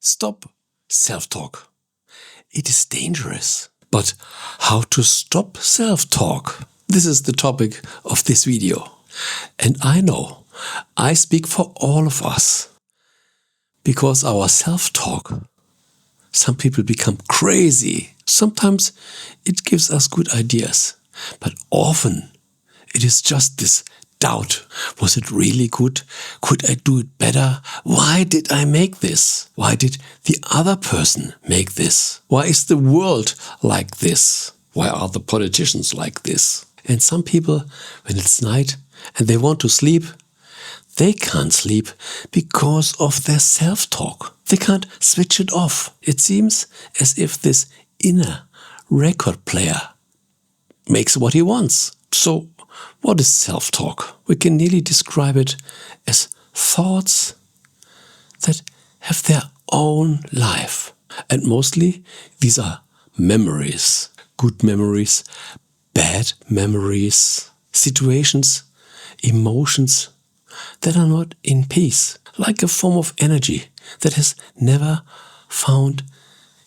Stop self-talk. It is dangerous. But how to stop self-talk? This is the topic of this video. And I know I speak for all of us. Because our self-talk, some people become crazy. Sometimes it gives us good ideas. But often it is just this doubt. Was it really good? Could I do it better? Why did I make this? Why did the other person make this? Why is the world like this? Why are the politicians like this? And some people, when it's night and they want to sleep, they can't sleep because of their self-talk. They can't switch it off. It seems as if this inner record player makes what he wants. So, what is self-talk? We can nearly describe it as thoughts that have their own life. And mostly these are memories. Good memories, bad memories, situations, emotions that are not in peace. Like a form of energy that has never found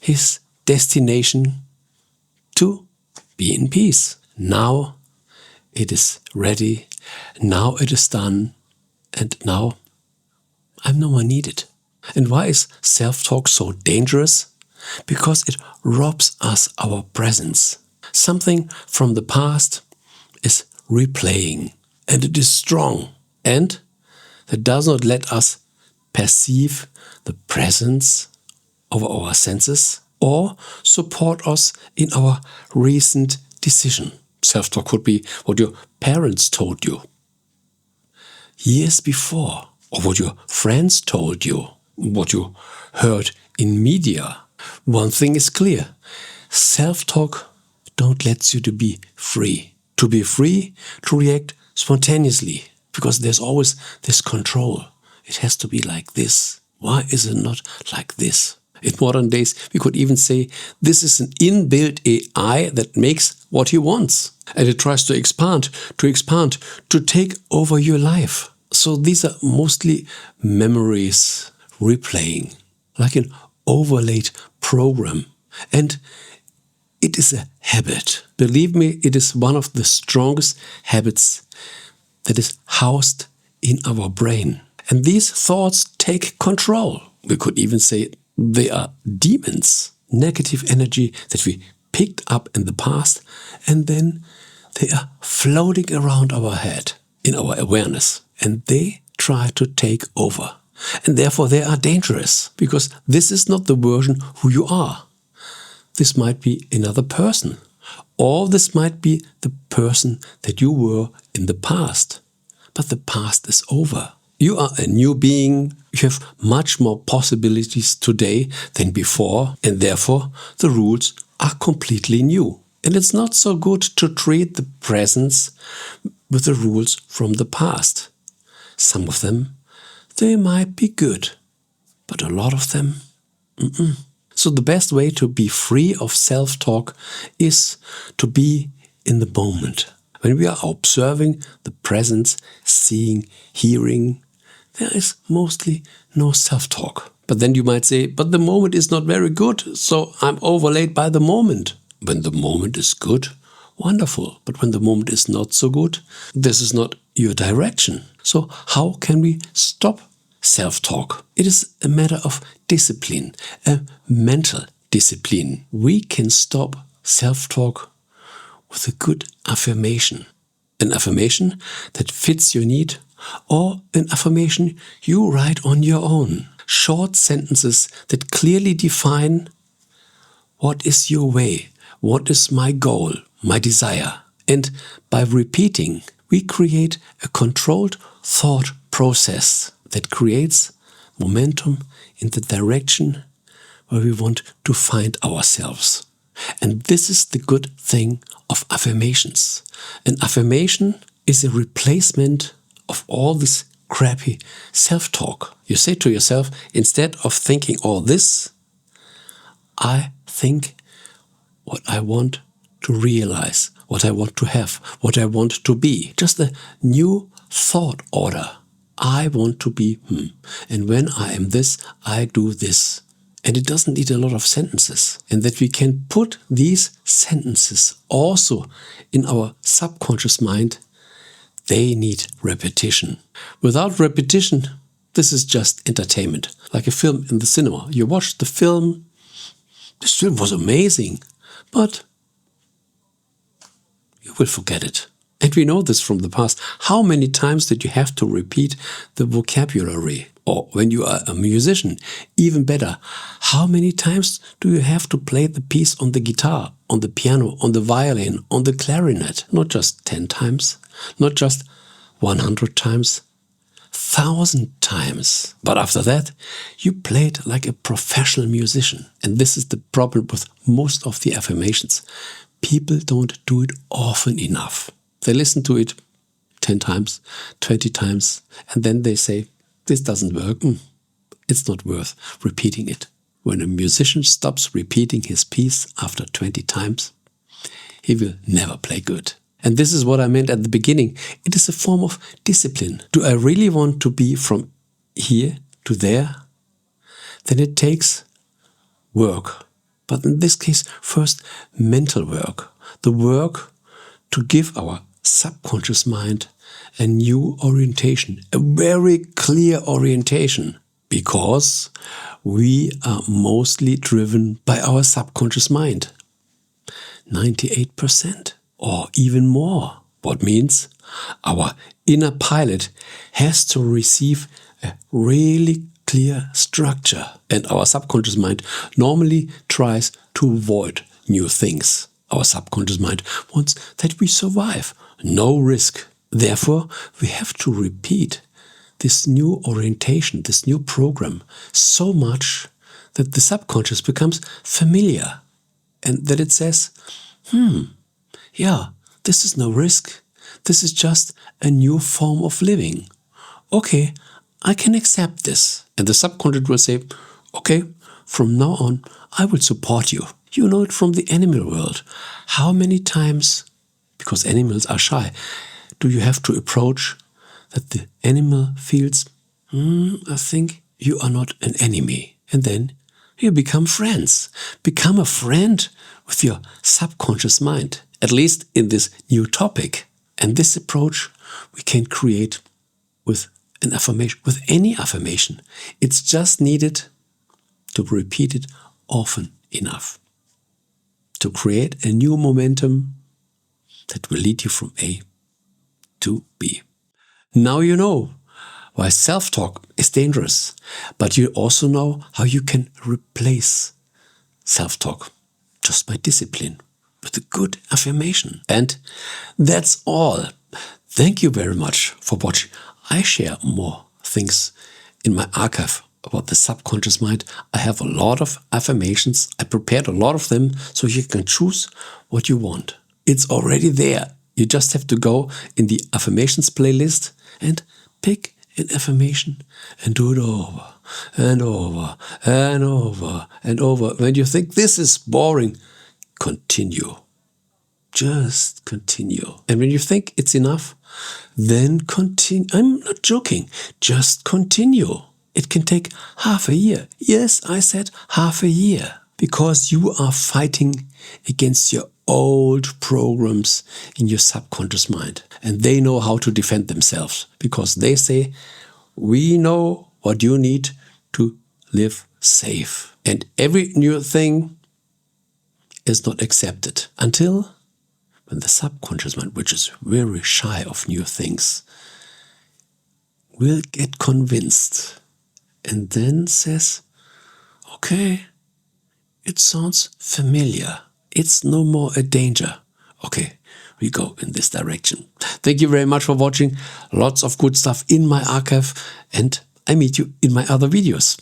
his destination to be in peace. Now it is ready, now it is done, and now I'm no more needed. And why is self-talk so dangerous? Because it robs us our presence. Something from the past is replaying, and it is strong, and that does not let us perceive the presence of our senses or support us in our recent decision. Self-talk could be what your parents told you years before, or what your friends told you, what you heard in media. One thing is clear. Self-talk don't let you to be free. To be free, to react spontaneously, because there's always this control. It has to be like this. Why is it not like this? In modern days, we could even say this is an inbuilt AI that makes what he wants. And it tries to expand, to take over your life. So these are mostly memories replaying, like an overlaid program. And it is a habit. Believe me, it is one of the strongest habits that is housed in our brain. And these thoughts take control. We could even say they are demons, negative energy that we picked up in the past, and then they are floating around our head in our awareness, and they try to take over. And therefore they are dangerous, because this is not the version who you are. This might be another person, or this might be the person that you were in the past. But the past is over. You are a new being. You have much more possibilities today than before, and therefore the rules are completely new. And it's not so good to treat the present with the rules from the past. Some of them, they might be good, but a lot of them, So the best way to be free of self-talk is to be in the moment. When we are observing the presence, seeing, hearing, there is mostly no self-talk. But then you might say, but the moment is not very good, so I'm overlaid by the moment. When the moment is good, wonderful. But when the moment is not so good, this is not your direction. So how can we stop self-talk? It is a matter of discipline, a mental discipline. We can stop self-talk with a good affirmation. An affirmation that fits your need, or an affirmation you write on your own. Short sentences that clearly define what is your way, what is my goal, my desire. And by repeating, we create a controlled thought process that creates momentum in the direction where we want to find ourselves. And this is the good thing of affirmations. An affirmation is a replacement of all this crappy self-talk. You say to yourself, instead of thinking all this, I think what I want to realize, what I want to have, what I want to be. Just a new thought order. I want to be And when I am this, I do this. and it doesn't need a lot of sentences, and that we can put these sentences also in our subconscious mind. They need repetition. Without repetition, this is just entertainment, like a film in the cinema. You watch the film, this film was amazing, but you will forget it. And we know this from the past. How many times did you have to repeat the vocabulary? Or when you are a musician, even better, how many times do you have to play the piece on the guitar, on the piano, on the violin, on the clarinet? Not just 10 times, not just 100 times, 1,000 times. But after that, you played like a professional musician. And this is the problem with most of the affirmations. People don't do it often enough. They listen to it 10 times, 20 times, and then they say, this doesn't work. It's not worth repeating it. When a musician stops repeating his piece after 20 times, he will never play good. And this is what I meant at the beginning. It is a form of discipline. Do I really want to be from here to there? Then it takes work. But in this case, first mental work. The work to give our subconscious mind a new orientation, a very clear orientation, because we are mostly driven by our subconscious mind. 98% or even more. What means our inner pilot has to receive a really clear structure, and our subconscious mind normally tries to avoid new things. Our subconscious mind wants that we survive, no risk. Therefore, we have to repeat this new orientation, this new program, so much that the subconscious becomes familiar and that it says, yeah, this is no risk. This is just a new form of living. Okay, I can accept this. And the subconscious will say, okay, from now on, I will support you. You know it from the animal world. How many times, because animals are shy, do you have to approach that the animal feels, I think you are not an enemy. And then you become friends. Become a friend with your subconscious mind, at least in this new topic. And this approach we can create with an affirmation, with any affirmation. It's just needed to repeat it often enough to create a new momentum that will lead you from A to B. Now you know why self-talk is dangerous, but you also know how you can replace self-talk just by discipline with a good affirmation. And that's all. Thank you very much for watching. I share more things in my archive about the subconscious mind. I have a lot of affirmations. I prepared a lot of them so you can choose what you want. It's already there. You just have to go in the affirmations playlist and pick an affirmation and do it over and over and over and over. When you think this is boring, continue. Just continue. And when you think it's enough, then continue. I'm not joking. Just continue. It can take half a year. Yes, I said half a year. Because you are fighting against your old programs in your subconscious mind. And they know how to defend themselves. Because they say, we know what you need to live safe. And every new thing is not accepted until when the subconscious mind, which is very shy of new things, will get convinced and then says, okay, it sounds familiar. It's no more a danger. Okay, we go in this direction. Thank you very much for watching. Lots of good stuff in my archive, and I meet you in my other videos.